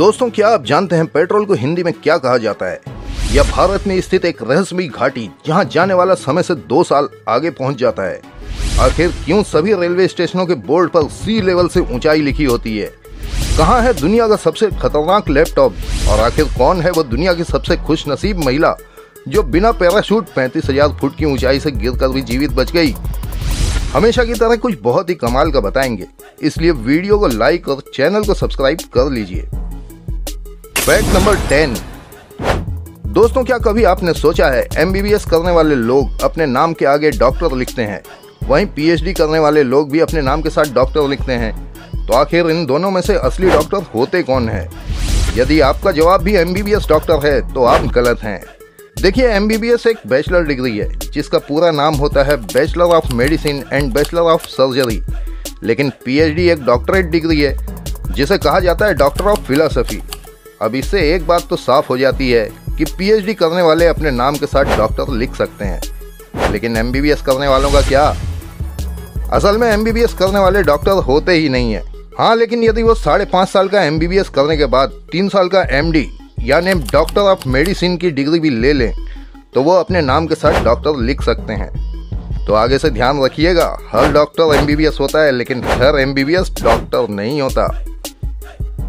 दोस्तों, क्या आप जानते हैं पेट्रोल को हिंदी में क्या कहा जाता है? यह भारत में स्थित एक रहस्यमयी घाटी जहां जाने वाला समय से 2 साल आगे पहुंच जाता है। आखिर क्यों सभी रेलवे स्टेशनों के बोर्ड पर सी लेवल से ऊंचाई लिखी होती है? कहां है दुनिया का सबसे खतरनाक लैपटॉप? और आखिर कौन है वो दुनिया की सबसे खुशनसीब महिला जो बिना पैराशूट 35,000 फुट की ऊंचाई से गिरकर भी जीवित बच गई? हमेशा की तरह कुछ बहुत ही कमाल का बताएंगे, इसलिए वीडियो को लाइक और चैनल को सब्सक्राइब कर लीजिए। Fact number 10। दोस्तों, क्या कभी आपने सोचा है MBBS करने वाले लोग अपने नाम के आगे डॉक्टर लिखते हैं, वहीं PhD करने वाले लोग भी अपने नाम के साथ डॉक्टर लिखते हैं? तो आखिर इन दोनों में से असली डॉक्टर होते कौन है? यदि आपका जवाब भी MBBS डॉक्टर है तो आप गलत हैं। देखिए, MBBS एक बैचलर डिग्री है जिसका पूरा नाम होता है bachelor of medicine and bachelor of surgery. लेकिन PhD एक डॉक्टरेट डिग्री है जिसे कहा जाता है डॉक्टर ऑफ फिलॉसफी। अब इससे एक बात तो साफ हो जाती है कि PhD करने वाले अपने नाम के साथ डॉक्टर लिख सकते हैं, लेकिन MBBS करने वालों का क्या? असल में MBBS करने वाले डॉक्टर होते ही नहीं है। हाँ, लेकिन यदि वो 5.5 साल का MBBS करने के बाद 3 साल का MD यानी डॉक्टर ऑफ मेडिसिन की डिग्री भी ले लें तो वो अपने नाम के साथ डॉक्टर लिख सकते हैं। तो आगे से ध्यान रखिएगा, हर डॉक्टर MBBS होता है लेकिन हर MBBS डॉक्टर नहीं होता।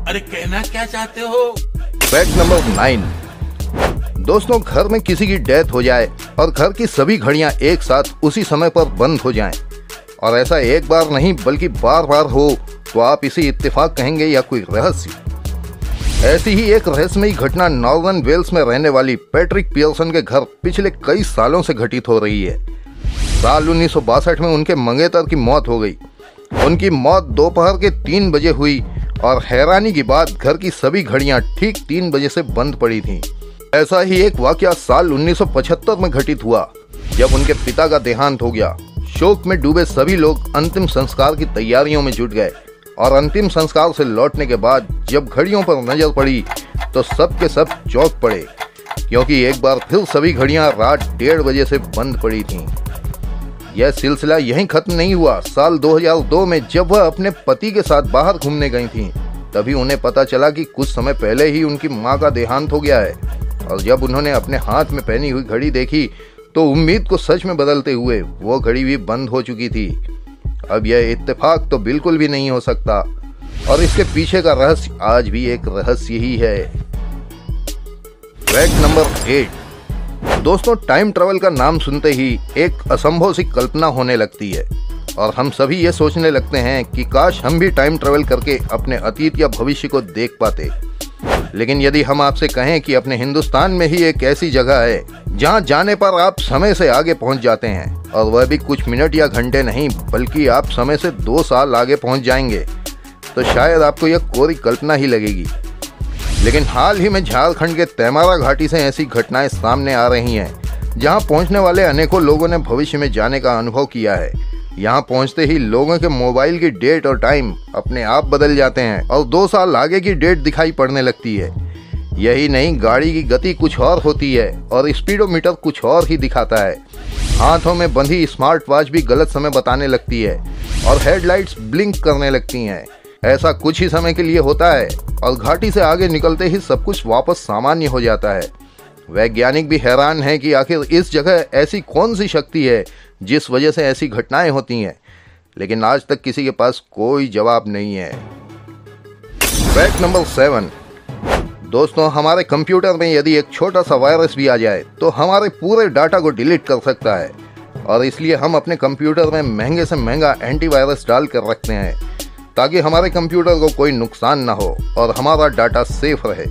अरे कहना क्या चाहते हो? Fact number 9। दोस्तों, घर में किसी की डेथ हो जाए और घर की सभी घड़ियां एक साथ उसी समय पर बंद हो जाएं, और ऐसा एक बार नहीं बल्कि बार बार हो, तो आप इसे इत्तेफाक कहेंगे या कोई रहस्य? ऐसी ही एक रहस्यमयी घटना नॉर्दर्न वेल्स में रहने वाली पैट्रिक पियर्सन के घर पिछले कई सालों से घटित हो रही है। साल 1962 में उनके मंगेतर की मौत हो गई। उनकी मौत दोपहर के 3 बजे हुई और हैरानी की बात, घर की सभी घड़ियां ठीक 3 बजे से बंद पड़ी थीं। ऐसा ही एक वाकया साल 1975 में घटित हुआ जब उनके पिता का देहांत हो गया। शोक में डूबे सभी लोग अंतिम संस्कार की तैयारियों में जुट गए और अंतिम संस्कार से लौटने के बाद जब घड़ियों पर नजर पड़ी तो सब के सब चौंक पड़े, क्योंकि एक बार फिर सभी घड़ियां रात 1:30 बजे से बंद पड़ी थीं। यह सिलसिला यहीं खत्म नहीं हुआ। साल 2002 में जब वह अपने पति के साथ बाहर घूमने गई थीं, तभी उन्हें पता चला कि कुछ समय पहले ही उनकी मां का देहांत हो गया है। और जब उन्होंने अपने हाथ में पहनी हुई घड़ी देखी तो उम्मीद को सच में बदलते हुए वो घड़ी भी बंद हो चुकी थी। अब यह इत्तेफाक तो बिल्कुल भी नहीं हो सकता, और इसके पीछे का रहस्य आज भी एक रहस्य ही है। Fact number 8। दोस्तों, टाइम ट्रेवल का नाम सुनते ही एक असंभव सी कल्पना होने लगती है और हम सभी ये सोचने लगते हैं कि काश हम भी टाइम ट्रेवल करके अपने अतीत या भविष्य को देख पाते। लेकिन यदि हम आपसे कहें कि अपने हिंदुस्तान में ही एक ऐसी जगह है जहां जाने पर आप समय से आगे पहुंच जाते हैं, और वह भी कुछ मिनट या घंटे नहीं बल्कि आप समय से 2 साल आगे पहुंच जाएंगे, तो शायद आपको यह कोरी कल्पना ही लगेगी। लेकिन हाल ही में झारखंड के तेमारा घाटी से ऐसी घटनाएं सामने आ रही हैं जहां पहुंचने वाले अनेकों लोगों ने भविष्य में जाने का अनुभव किया है। यहां पहुंचते ही लोगों के मोबाइल की डेट और टाइम अपने आप बदल जाते हैं और 2 साल आगे की डेट दिखाई पड़ने लगती है। यही नहीं, गाड़ी की गति कुछ और होती है और स्पीडोमीटर कुछ और ही दिखाता है। हाथों में बंधी स्मार्ट वॉच भी गलत समय बताने लगती है और हेडलाइट्स ब्लिंक करने लगती हैं। ऐसा कुछ ही समय के लिए होता है और घाटी से आगे निकलते ही सब कुछ वापस सामान्य हो जाता है। वैज्ञानिक भी हैरान हैं कि आखिर इस जगह ऐसी कौन सी शक्ति है जिस वजह से ऐसी घटनाएं होती हैं, लेकिन आज तक किसी के पास कोई जवाब नहीं है। Fact number 7। दोस्तों, हमारे कंप्यूटर में यदि एक छोटा सा वायरस भी आ जाए तो हमारे पूरे डाटा को डिलीट कर सकता है, और इसलिए हम अपने कंप्यूटर में महंगे से महंगा एंटीवायरस डाल कर रखते हैं ताकि हमारे कंप्यूटर को कोई नुकसान ना हो और हमारा डाटा सेफ रहे।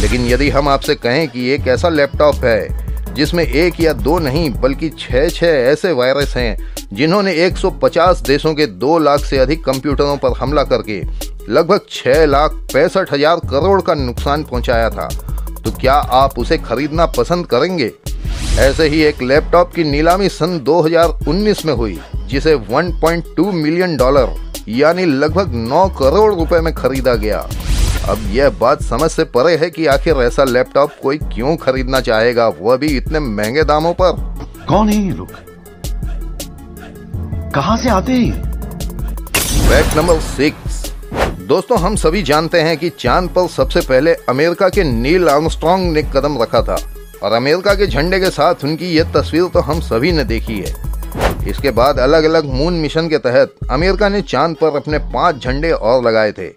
लेकिन यदि हम आपसे कहें कि एक ऐसा लैपटॉप है जिसमें 1 या 2 नहीं बल्कि 6 ऐसे वायरस हैं जिन्होंने 150 देशों के 2 लाख से अधिक कंप्यूटरों पर हमला करके लगभग 6,65,000 करोड़ का नुकसान पहुंचाया था, तो क्या आप उसे खरीदना पसंद करेंगे? ऐसे ही एक लैपटॉप की नीलामी सन 2019 में हुई जिसे $1.2 मिलियन यानी लगभग 9 करोड़ रुपए में खरीदा गया। अब यह बात समझ से परे है कि आखिर ऐसा लैपटॉप कोई क्यों खरीदना चाहेगा, वह भी इतने महंगे दामों पर। कौन है ये लोग? कहां से आते हैं? Fact number 6। दोस्तों, हम सभी जानते हैं कि चांद पर सबसे पहले अमेरिका के नील आर्मस्ट्रांग ने कदम रखा था और अमेरिका के झंडे के साथ उनकी यह तस्वीर तो हम सभी ने देखी है। इसके बाद अलग अलग मून मिशन के तहत अमेरिका ने चांद पर अपने 5 झंडे और लगाए थे।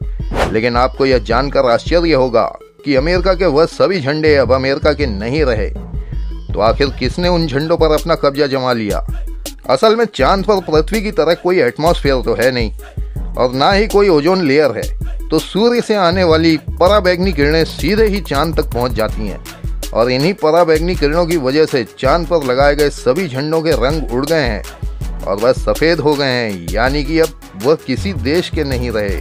लेकिन आपको यह जानकर आश्चर्य होगा कि अमेरिका के वह सभी झंडे अब अमेरिका के नहीं रहे। तो आखिर किसने उन झंडों पर अपना कब्जा जमा लिया? असल में चांद पर पृथ्वी की तरह कोई एटमॉस्फेयर तो है नहीं और ना ही कोई ओजोन लेयर है, तो सूर्य से आने वाली पराबैंगनी किरणें सीधे ही चांद तक पहुंच जाती हैं और इन्हीं पराबैंगनी किरणों की वजह से चांद पर लगाए गए सभी झंडों के रंग उड़ गए हैं और वह सफ़ेद हो गए हैं, यानी कि अब वह किसी देश के नहीं रहे।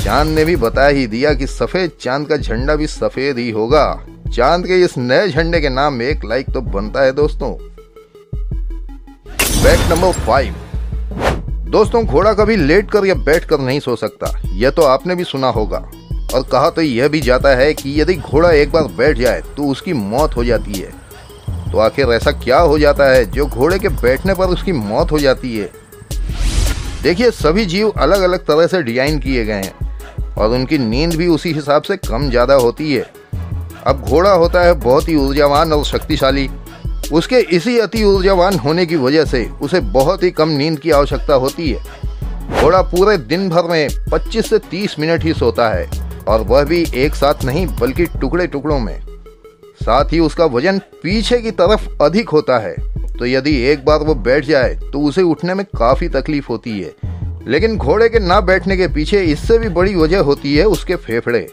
चांद ने भी बता ही दिया कि सफ़ेद चांद का झंडा भी सफ़ेद ही होगा। चांद के इस नए झंडे के नाम में एक लाइक तो बनता है दोस्तों। Fact number 5। दोस्तों, घोड़ा कभी लेटकर या बैठकर नहीं सो सकता, यह तो आपने भी सुना होगा। और कहा तो यह भी जाता है कि यदि घोड़ा एक बार बैठ जाए तो उसकी मौत हो जाती है। तो आखिर ऐसा क्या हो जाता है जो घोड़े के बैठने पर उसकी मौत हो जाती है? देखिए, सभी जीव अलग अलग तरह से डिजाइन किए गए हैं और उनकी नींद भी उसी हिसाब से कम ज़्यादा होती है। अब घोड़ा होता है बहुत ही ऊर्जावान और शक्तिशाली। उसके इसी अति ऊर्जावान होने की वजह से उसे बहुत ही कम नींद की आवश्यकता होती है। घोड़ा पूरे दिन भर में 25 से 30 मिनट ही सोता है और वह भी एक साथ नहीं बल्कि टुकड़े टुकड़ों में। साथ ही उसका वजन पीछे की तरफ अधिक होता है, तो यदि एक बार वो बैठ जाए तो उसे उठने में काफ़ी तकलीफ होती है। लेकिन घोड़े के ना बैठने के पीछे इससे भी बड़ी वजह होती है उसके फेफड़े।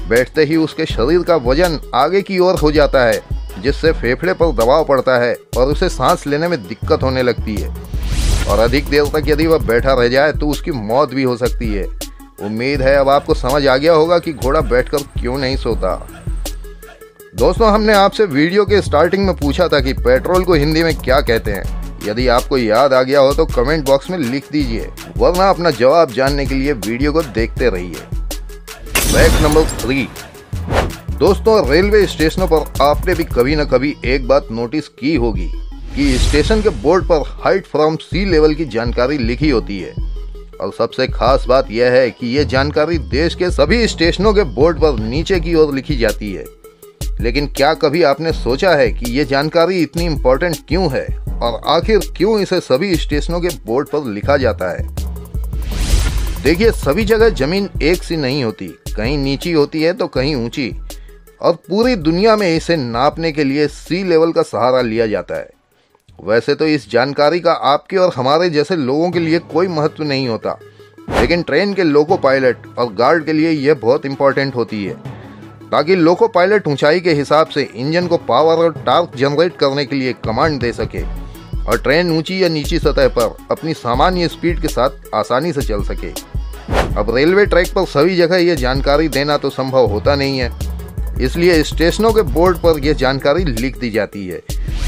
बैठते ही उसके शरीर का वजन आगे की ओर हो जाता है, जिससे फेफड़े पर दबाव पड़ता है और उसे सांस लेने में दिक्कत होने लगती है और अधिक देर तक यदि वह बैठा रह जाए तो उसकी मौत भी हो सकती है। उम्मीद है अब आपको समझ आ गया होगा कि घोड़ा बैठकर क्यों नहीं सोता। दोस्तों, हमने आपसे वीडियो के स्टार्टिंग में पूछा था कि पेट्रोल को हिंदी में क्या कहते हैं। यदि आपको याद आ गया हो तो कमेंट बॉक्स में लिख दीजिए, वरना अपना जवाब जानने के लिए वीडियो को देखते रहिए। Fact number 3। दोस्तों, रेलवे स्टेशनों पर आपने भी कभी न कभी एक बात नोटिस की होगी कि स्टेशन के बोर्ड पर हाइट फ्रॉम सी लेवल की जानकारी लिखी होती है। और सबसे खास बात यह है कि यह जानकारी देश के सभी स्टेशनों के बोर्ड पर नीचे की ओर लिखी जाती है। लेकिन क्या कभी आपने सोचा है कि यह जानकारी इतनी इम्पोर्टेंट क्यों है और आखिर क्यों इसे सभी स्टेशनों के बोर्ड पर लिखा जाता है? देखिए, सभी जगह जमीन एक सी नहीं होती, कहीं नीची होती है तो कहीं ऊंची, और पूरी दुनिया में इसे नापने के लिए सी लेवल का सहारा लिया जाता है। वैसे तो इस जानकारी का आपके और हमारे जैसे लोगों के लिए कोई महत्व नहीं होता, लेकिन ट्रेन के लोको पायलट और गार्ड के लिए यह बहुत इंपॉर्टेंट होती है, ताकि लोको पायलट ऊंचाई के हिसाब से इंजन को पावर और टॉर्क जनरेट करने के लिए कमांड दे सके और ट्रेन ऊंची या नीची सतह पर अपनी सामान्य स्पीड के साथ आसानी से चल सके। अब रेलवे ट्रैक पर सभी जगह यह जानकारी देना तो संभव होता नहीं है, इसलिए स्टेशनों के बोर्ड पर यह जानकारी लिख दी जाती है,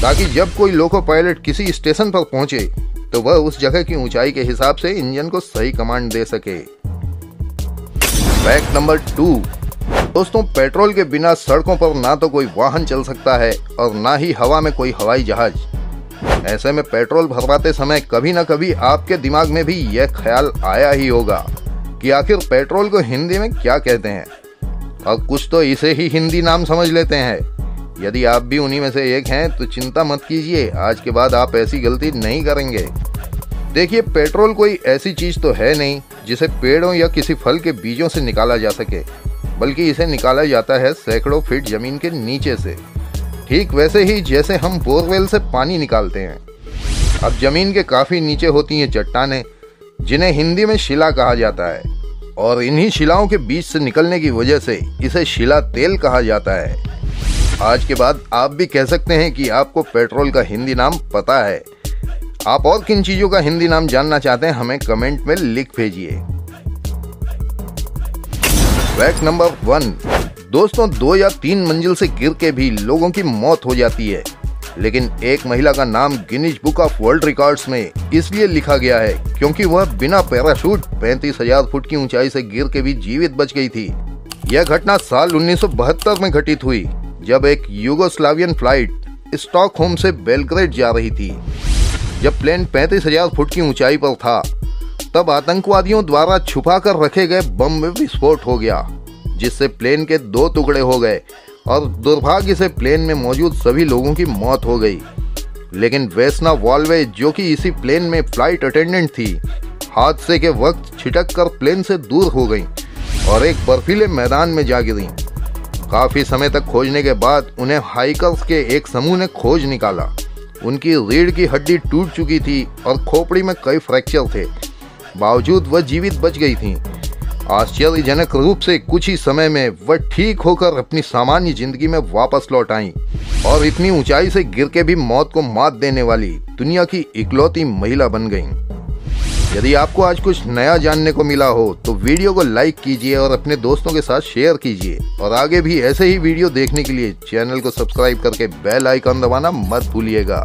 ताकि जब कोई लोको पायलट किसी स्टेशन पर पहुंचे तो वह उस जगह की ऊंचाई के हिसाब से इंजन को सही कमांड दे सके। Fact number 2। दोस्तों, पेट्रोल के बिना सड़कों पर ना तो कोई वाहन चल सकता है और ना ही हवा में कोई हवाई जहाज। ऐसे में पेट्रोल भरवाते समय कभी ना कभी आपके दिमाग में भी यह ख्याल आया ही होगा कि आखिर पेट्रोल को हिंदी में क्या कहते हैं, और कुछ तो इसे ही हिंदी नाम समझ लेते हैं। यदि आप भी उन्हीं में से एक हैं तो चिंता मत कीजिए, आज के बाद आप ऐसी गलती नहीं करेंगे। देखिए, पेट्रोल कोई ऐसी चीज तो है नहीं जिसे पेड़ों या किसी फल के बीजों से निकाला जा सके, बल्कि इसे निकाला जाता है सैकड़ों फीट जमीन के नीचे से। ठीक वैसे ही जैसे हम बोरवेल से पानी निकालते हैं। अब जमीन के काफी नीचे होती हैं चट्टानें, जिन्हें हिंदी में शिला कहा जाता है, और इन्हीं शिलाओं के बीच से निकलने की वजह से इसे शिला तेल कहा जाता है। आज के बाद आप भी कह सकते हैं कि आपको पेट्रोल का हिंदी नाम पता है। आप और किन चीजों का हिंदी नाम जानना चाहते हैं हमें कमेंट में लिख भेजिए। Fact number 1। दोस्तों, 2 या 3 मंजिल से गिर के भी लोगों की मौत हो जाती है, लेकिन एक महिला का नाम Guinness book of world records में इसलिए लिखा गया है क्योंकि वह बिना पैराशूट 35,000 फुट की ऊंचाई से गिर के भी जीवित बच गई थी। यह घटना साल 1972 में घटित हुई, जब एक यूगोस्लावियन फ्लाइट स्टॉकहोम से बेलग्रेड जा रही थी। जब प्लेन 35,000 फुट की ऊंचाई पर था तब आतंकवादियों द्वारा छुपाकर रखे गए बम में विस्फोट हो गया, जिससे प्लेन के 2 टुकड़े हो गए और दुर्भाग्य से प्लेन में मौजूद सभी लोगों की मौत हो गई। लेकिन वेस्ना वॉल्वे, जो कि इसी प्लेन में फ्लाइट अटेंडेंट थी, हादसे के वक्त छिटक कर प्लेन से दूर हो गईं और एक बर्फीले मैदान में जा गिरीं। काफी समय तक खोजने के बाद उन्हें हाइकर्स के एक समूह ने खोज निकाला। उनकी रीढ़ की हड्डी टूट चुकी थी और खोपड़ी में कई फ्रैक्चर थे, बावजूद वह जीवित बच गई थीं। आश्चर्यजनक रूप से कुछ ही समय में वह ठीक होकर अपनी सामान्य जिंदगी में वापस लौट आईं और इतनी ऊंचाई से गिर के भी मौत को मात देने वाली दुनिया की इकलौती महिला बन गईं। यदि आपको आज कुछ नया जानने को मिला हो तो वीडियो को लाइक कीजिए और अपने दोस्तों के साथ शेयर कीजिए, और आगे भी ऐसे ही वीडियो देखने के लिए चैनल को सब्सक्राइब करके बेल आइकन दबाना मत भूलिएगा।